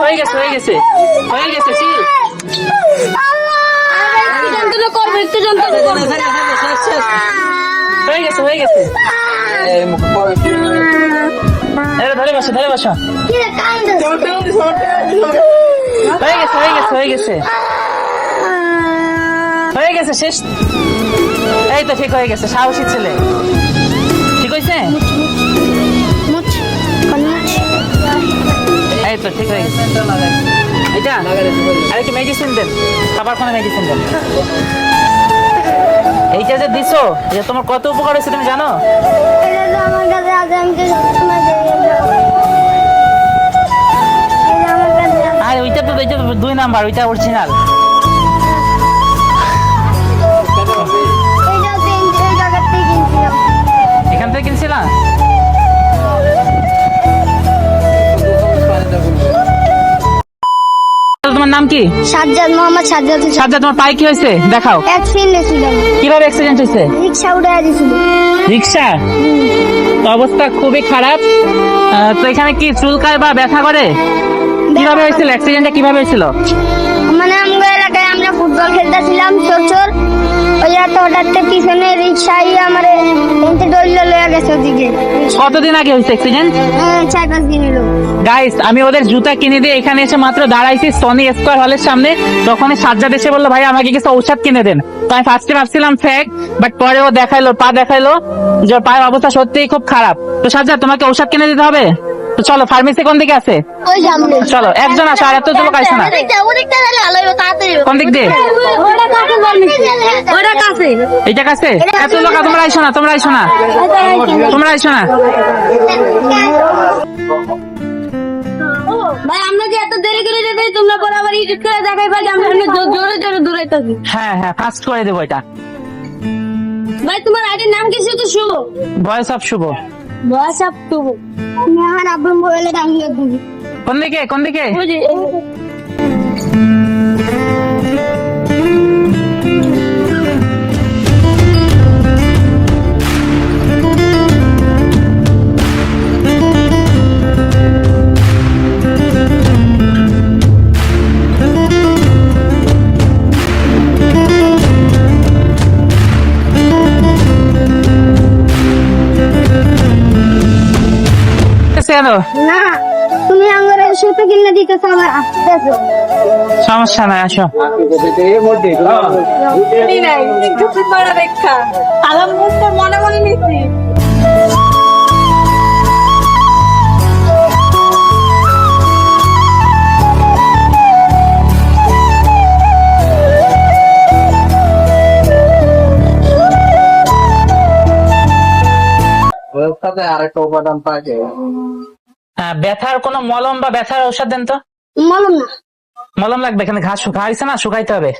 হয়ে গেছে হয়ে গেছে হয়ে গেছে চিল। যন্ত্রণা করবে, একটু যন্ত্রণা করবে। হয়ে গেছে হয়ে গেছে। ধরে বসো ধরে বসো। হয়ে গেছে হয়ে গেছে হয়ে গেছে হয়ে গেছে শেষ। এই তো ঠিক হয়ে গেছে, সাহসী ছেলে। ঠিক হয়েছে? এই তো ঠিক হয়ে গেছে। এটা আরে কি মেডিসিন দেন, খাবার কোনো মেডিসিন দেন। এইটা যে দিছো, যে তোমার কত উপকার হয়েছে তুমি জানো? আমার কাছে আছে, আমি তো সবসময় আর ওইটা তো 2 নাম্বার, ওইটা অরিজিনাল। এখান থেকে কিনছিলাম। তোমার নাম কি? সাজ্জাদ, মোহাম্মদ সাজ্জাদ। সাজ্জাদ, তোমার পায়ে কি হয়েছে দেখাও। অ্যাক্সিডেন্ট হয়েছিল। কিভাবে অ্যাক্সিডেন্ট হয়েছে? রিক্সা উঠে দিয়েছিল। রিক্সা? তো অবস্থা খুবই খারাপ। তো এখানে কি চুলকায় বা ব্যথা করে? কিভাবে হয়েছিল অ্যাক্সিডেন্টটা, কিভাবে হয়েছিল? মানে আমাদের এলাকায় আমরা ফুটবল খেলতেছিলাম চোর ওই তো হঠাৎ পিছনে রিক্সা আমার এনতে ডইল লয়ে গেছে ওদিকে। কতদিন আগে হয়েছে অ্যাক্সিডেন্ট? 4-5 দিন হলো। গাইস, আমি ওদের জুতা কিনে দিয়ে এখানে এসে মাত্র দাঁড়াইছি সনি স্কয়ার হলের সামনে। তখনই সাজ্জাদ এসে বললো ভাই আমাকে কিছু ঔষধ কিনে দেন। তো আমি ফার্স্টে ভাবছিলাম ফেক, বাট পরে ও দেখাইলো, পা দেখাইলো যে পায়ের অবস্থা সত্যিই খুব খারাপ। তো সাজ্জাদ তোমাকে ঔষধ কিনে দিতে হবে। তো চলো, ফার্মেসি কোন দিকে আছে? ওই সামনে। চলো একজন আসো, আর এত লোক আসে না। ওদিকটা তাহলে ভালো হবে, তাড়াতাড়ি। কোন দিক দিয়ে? ওটা কাছে ফার্মেসি। ওটা কাছে। এইটা কাছে? এত লোক, তোমরা আইসো না, তোমরা আইসো না, তোমরা আইসো না। ভাই আমরা যে এত দেরি করে যেতে, তোমরা পরে আবার ইডিট করে দেখাই ভাই আমরা জোরে জোরে দৌড়াইতেছি। হ্যাঁ হ্যাঁ, ফাস্ট করে দেবো এটা। ভাই তোমার আইডির নাম কি? শুধু শুভ। ভয়েস অফ শুভ। বয়স আপ শুভ। আমি আমার আব্বুর মোবাইলে ডাউনলোড দিবি। কোন দিকে কোন দিকে? বুঝি। না তুমি আমার ওষুধ কিনে দিতেছ, আমার আসতেছো। সমস্যা নাই, আসো। মনে মনে নিচ্ছি। আরেকটা উপাদান পাওয়া ব্যথার কোনো মলম বা ব্যথার ঔষধ দেন তো। মলম না। মলম লাগবে, এখানে ঘাস শুকা হয়েছে না, শুকাইতে হবে।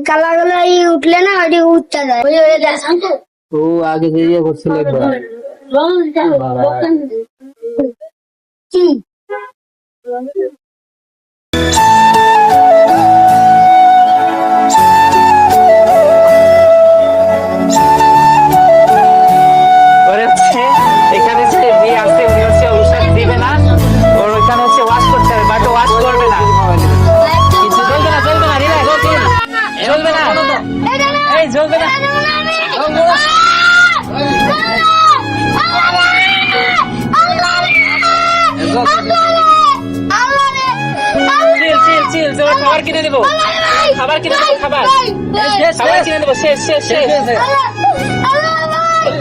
কালা কালা উঠলে না ওই উঠতে যায়। তো আগে যে ইয়ে করছিল একবার কি ওরে হচ্ছে এখানে যে মেয়ে আছে, উনি হচ্ছে ঔষধ দিবে না, ওর ওইখানে হচ্ছে ওয়াশ করতে হবে, বাট ওয়াশ করবে না। কিছু চলবে না, চলবে না, রিল্যাক্স, চলবে না, এই চলবে না। চিল চিল চিল, তোমার খাবার কিনে দেবো, খাবার কিনে দেবো, খাবার কিনে দেবো, শেষ শেষ শেষ।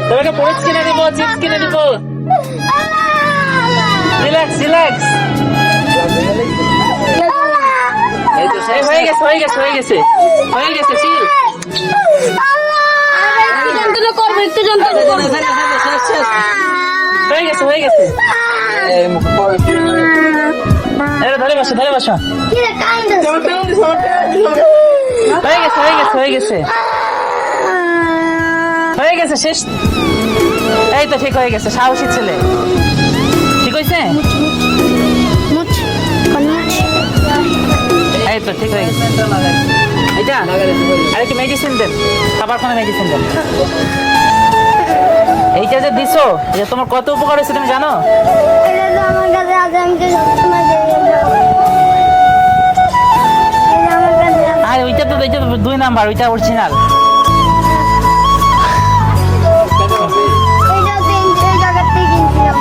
তোমাকে পরিচ কিনে দেবো, চিপস কিনে দেবো। Relax relax. হয়ে গেছে হয়ে গেছে হয়ে গেছে হয়ে গেছে, চিল। যন্ত্রণা করবে, একটু যন্ত্রণা করবে। হয়ে গেছে হয়ে গেছে। ধরে বসো ধরে বসো। হয়ে গেছে হয়ে গেছে হয়ে গেছে হয়ে গেছে শেষ। এই তো ঠিক হয়ে গেছে, সাহসী ছেলে। ঠিক হয়েছে? এই তো ঠিক হয়ে গেছে। এটা আরে কি মেডিসিন দেন, খাবার কোনো মেডিসিন দেন। এইটা যে দিছো, যে তোমার কত উপকার হয়েছে তুমি জানো? আমার কাছে আছে, আমি তো সবসময় 2 নাম্বার, ওইটা অরিজিনাল। এইটা তো এই জায়গা থেকে কিনছিলাম।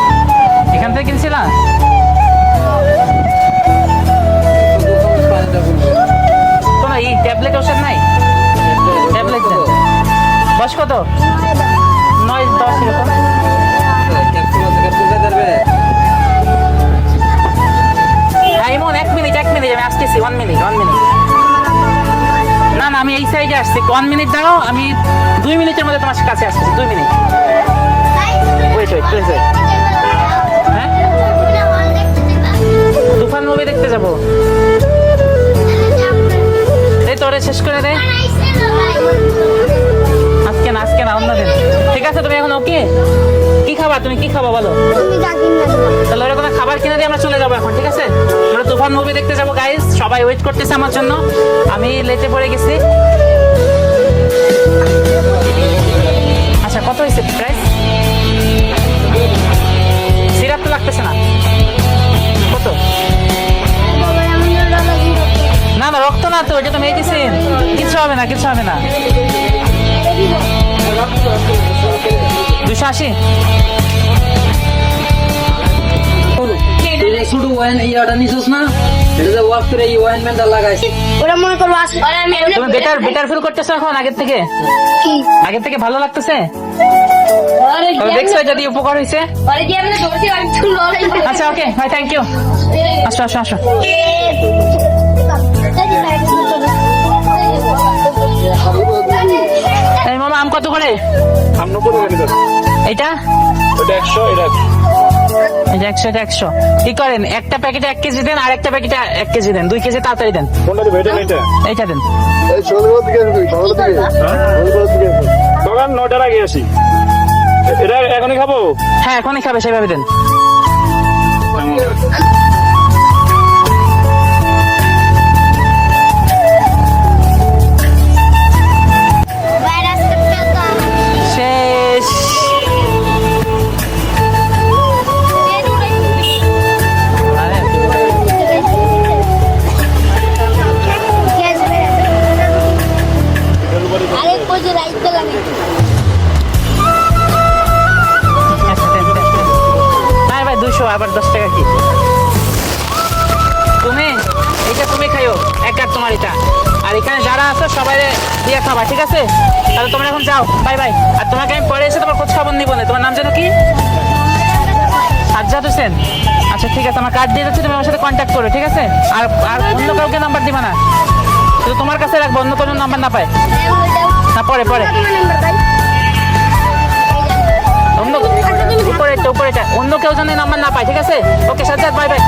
এখান থেকে কিনছিলাম। কোনো এই ট্যাবলেট ওষুধ নাই? ট্যাবলেট দেন। বয়স কত? 9-10 এরকম। হ্যাঁ, এমন 1 মিনিট আমি আসতেছি। 1 মিনিট। না না, আমি এই সাইডে আসছি। 1 মিনিট দাঁড়াও, আমি 2 মিনিটের মধ্যে তোমার কাছে আসতেছি। 2 মিনিট। Wait please wait. হ্যাঁ, তুফান মুভি দেখতে যাবো। এই তোরে শেষ করে দে। আজকে না অন্য দিন। ঠিক আছে, তুমি এখন ওকে কি খাবা? তুমি কি খাবা বলো? তুমি যা কিনে দিবা। তাহলে ওরকম খাবার কিনে দিয়ে আমরা চলে যাবো এখন, ঠিক আছে? আমরা তুফান মুভি দেখতে যাবো গাইস, সবাই ওয়েট করতেছে আমার জন্য। আমি লেটে পড়ে গেছি। আচ্ছা, কত হয়েছে প্রাইস? সিরাপ তো লাগতেছে না। কত? বাবা এমন লাগালাগি করতে। না না, রক্ত না তো, এটা তো মেডিসিন। কিছু হবে না। 280। শুধু ওয়াইন ইয়াটা নিছিস না, এটা যে ওয়াশ করে এই ওয়াইনমেন্টটা লাগাইছি। ওরা মনে করবো আসলে আমি তুমি বেটার ফিল করতেছো এখন আগের থেকে? কি আগের থেকে ভালো লাগতেছে? আরে তুমি দেখছো যদি উপকার হয়েছে? আরে কি আমি ধরছি আমি তো লড়াই করি। আচ্ছা, ওকে ভাই, থ্যাংক ইউ। আসো। এই মামা, আম কত করে? আম 90 টাকা নিতে। এটা ওটা 100, এটা এই যে 100 কি করেন? একটা প্যাকেটে 1 কেজি দেন, আর একটা প্যাকেটে 1 কেজি দেন। 2 কেজি তাড়াতাড়ি দেন। কোনটা দিবে? এটা না এটা? এইটা দেন। এই সকালের দিকে আসবি, সকালের দিকে। সকালের দিকে আসবি। সকাল 9টার আগে আসি। এটা এখনই খাবো? হ্যাঁ, এখনই খাবে, সেভাবে দেন। ভাইরাস করতে শেষ। আরে, আরে কই যে লাইট লাগে আচ্ছা, দেন। হ্যাঁ ভাই, 200, আবার 10 টাকা কি? তুমি খাইও, এক কাপ তোমার এটা। আর এখানে যারা আছে সবাই দিয়ে খাবা, ঠিক আছে? তাহলে তোমরা এখন যাও, বাই বাই। আর তোমাকে আমি পরে এসে তোমার খোঁজ খবর নিবো না। তোমার নাম যেন কি? সাজ্জাদ হোসেন। আচ্ছা, ঠিক আছে, আমার কার্ড দিয়ে যাচ্ছি, তুমি আমার সাথে কন্ট্যাক্ট করো, ঠিক আছে? আর অন্য কাউকে নাম্বার দিবা না, শুধু তোমার কাছে রাখবো, অন্য কোনো নাম্বার না পায়। না, পরে অন্য উপরে অন্য কেউ যেন নাম্বার না পায়, ঠিক আছে? ওকে সাজ্জাদ, বাই বাই।